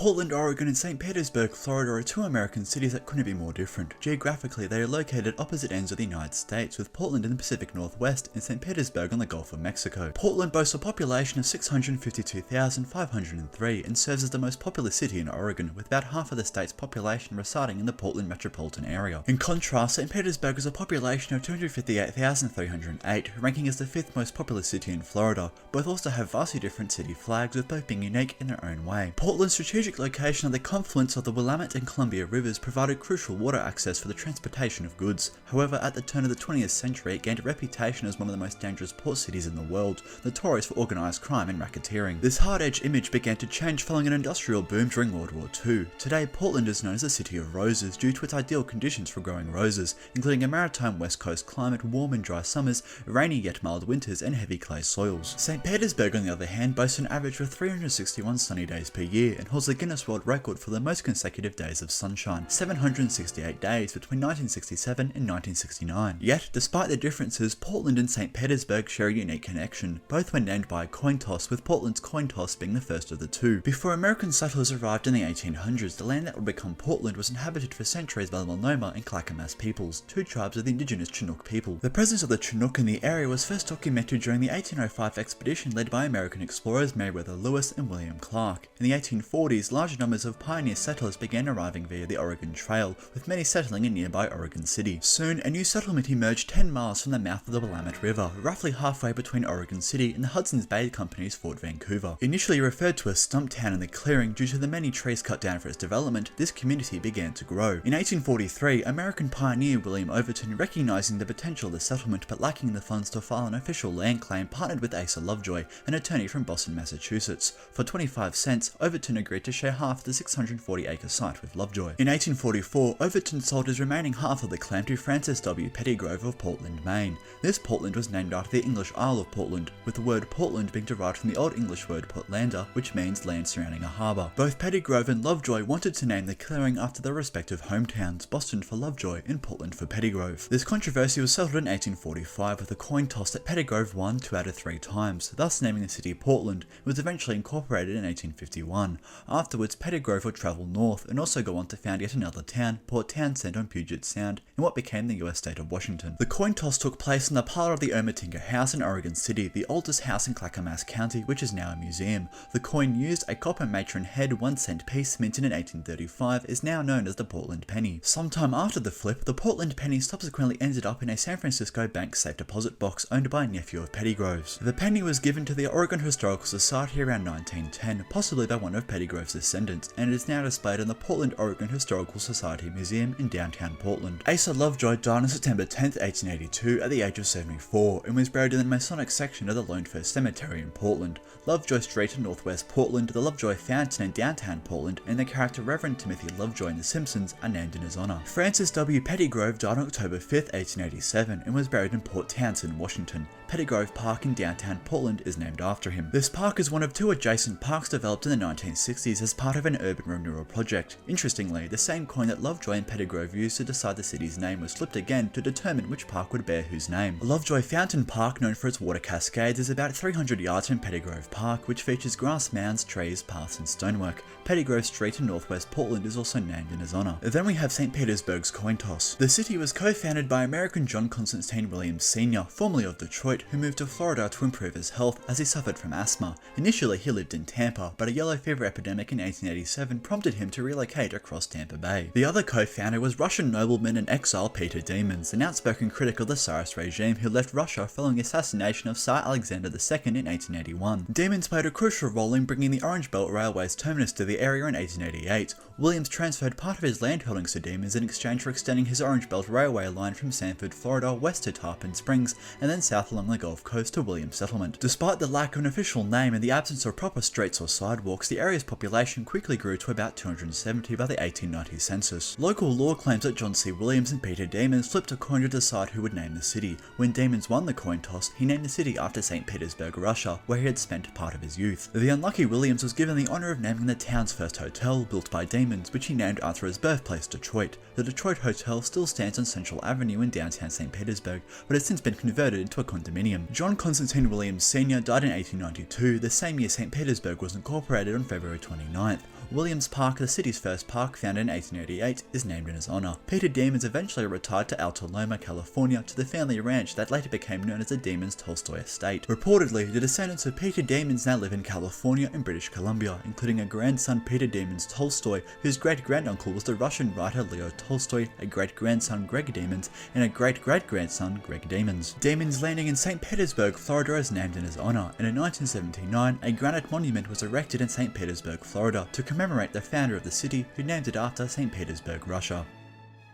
Portland, Oregon and St. Petersburg, Florida are two American cities that couldn't be more different. Geographically, they are located at opposite ends of the United States, with Portland in the Pacific Northwest and St. Petersburg on the Gulf of Mexico. Portland boasts a population of 652,503 and serves as the most populous city in Oregon, with about half of the state's population residing in the Portland metropolitan area. In contrast, St. Petersburg has a population of 258,308, ranking as the fifth most populous city in Florida. Both also have vastly different city flags, with both being unique in their own way. Portland's strategic location at the confluence of the Willamette and Columbia rivers provided crucial water access for the transportation of goods. However, at the turn of the 20th century, it gained a reputation as one of the most dangerous port cities in the world, notorious for organised crime and racketeering. This hard-edged image began to change following an industrial boom during World War II. Today, Portland is known as the City of Roses due to its ideal conditions for growing roses, including a maritime west coast climate, warm and dry summers, rainy yet mild winters, and heavy clay soils. St. Petersburg, on the other hand, boasts an average of 361 sunny days per year and holds the Guinness World Record for the most consecutive days of sunshine, 768 days between 1967 and 1969. Yet, despite the differences, Portland and St. Petersburg share a unique connection. Both were named by a coin toss, with Portland's coin toss being the first of the two. Before American settlers arrived in the 1800s, the land that would become Portland was inhabited for centuries by the Multnomah and Clackamas peoples, two tribes of the indigenous Chinook people. The presence of the Chinook in the area was first documented during the 1805 expedition led by American explorers Meriwether Lewis and William Clark. In the 1840s, large numbers of pioneer settlers began arriving via the Oregon Trail, with many settling in nearby Oregon City. Soon, a new settlement emerged 10 miles from the mouth of the Willamette River, roughly halfway between Oregon City and the Hudson's Bay Company's Fort Vancouver. Initially referred to as Stumptown in the clearing due to the many trees cut down for its development, this community began to grow. In 1843, American pioneer William Overton, recognizing the potential of the settlement but lacking the funds to file an official land claim, partnered with Asa Lovejoy, an attorney from Boston, Massachusetts. For 25 cents, Overton agreed to share half of the 640-acre site with Lovejoy. In 1844, Overton sold his remaining half of the claim to Pharnaces W. Pettygrove of Portland, Maine. This Portland was named after the English Isle of Portland, with the word Portland being derived from the Old English word Portlander, which means land surrounding a harbour. Both Pettygrove and Lovejoy wanted to name the clearing after their respective hometowns, Boston for Lovejoy and Portland for Pettygrove. This controversy was settled in 1845 with a coin toss that Pettygrove won 2 out of 3 times, thus naming the city Portland. It was eventually incorporated in 1851. Afterwards, Pettygrove would travel north and also go on to found yet another town, Port Townsend on Puget Sound, in what became the US state of Washington. The coin toss took place in the parlor of the Ometinga House in Oregon City, the oldest house in Clackamas County, which is now a museum. The coin used, a copper matron head 1 cent piece minted in 1835, is now known as the Portland penny. Sometime after the flip, the Portland penny subsequently ended up in a San Francisco bank safe deposit box owned by a nephew of Pettygrove's. The penny was given to the Oregon Historical Society around 1910, possibly by one of Pettygrove's descendants, and it is now displayed in the Portland Oregon Historical Society Museum in downtown Portland. Asa Lovejoy died on September 10, 1882 at the age of 74 and was buried in the Masonic section of the Lone Fir Cemetery in Portland. Lovejoy Street in northwest Portland, the Lovejoy Fountain in downtown Portland, and the character Reverend Timothy Lovejoy in The Simpsons are named in his honour. Francis W. Pettygrove died on October 5, 1887 and was buried in Port Townsend, Washington. Pettygrove Park in downtown Portland is named after him. This park is one of 2 adjacent parks developed in the 1960s as part of an urban renewal project. Interestingly, the same coin that Lovejoy and Pettygrove used to decide the city's name was flipped again to determine which park would bear whose name. Lovejoy Fountain Park, known for its water cascades, is about 300 yards from Pettygrove Park, which features grass mounds, trees, paths and stonework. Pettygrove Street in northwest Portland is also named in his honour. Then we have St. Petersburg's coin toss. The city was co-founded by American John Constantine Williams Sr., formerly of Detroit, who moved to Florida to improve his health as he suffered from asthma. Initially he lived in Tampa, but a yellow fever epidemic in 1887 prompted him to relocate across Tampa Bay. The other co-founder was Russian nobleman and exile Peter Demons, an outspoken critic of the Tsarist regime who left Russia following the assassination of Tsar Alexander II in 1881. Demons played a crucial role in bringing the Orange Belt Railway's terminus to the area in 1888. Williams transferred part of his land holdings to Demons in exchange for extending his Orange Belt Railway line from Sanford, Florida west to Tarpon Springs and then south along the Gulf Coast to Williams Settlement. Despite the lack of an official name and the absence of proper streets or sidewalks, the area's population quickly grew to about 270 by the 1890 census. Local law claims that John C. Williams and Peter Demons flipped a coin to decide who would name the city. When Demons won the coin toss, he named the city after St. Petersburg, Russia, where he had spent part of his youth. The unlucky Williams was given the honour of naming the town's first hotel, built by Demons, Demons, which he named after his birthplace, Detroit. The Detroit Hotel still stands on Central Avenue in downtown St. Petersburg, but has since been converted into a condominium. John Constantine Williams Sr. died in 1892, the same year St. Petersburg was incorporated on February 29th. Williams Park, the city's first park, founded in 1888, is named in his honor. Peter Demons eventually retired to Alta Loma, California, to the family ranch that later became known as the Demons Tolstoy Estate. Reportedly, the descendants of Peter Demons now live in California and British Columbia, including a grandson Peter Demons Tolstoy, whose great-granduncle was the Russian writer Leo Tolstoy, a great-grandson Greg Demons, and a great-great-grandson Greg Demons. Demons Landing in St. Petersburg, Florida is named in his honor, and in 1979, a granite monument was erected in St. Petersburg, Florida, to commemorate the founder of the city, who named it after St. Petersburg, Russia.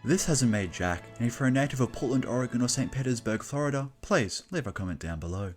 This hasn't made Jack, and if you're a native of Portland, Oregon or St. Petersburg, Florida, please leave a comment down below.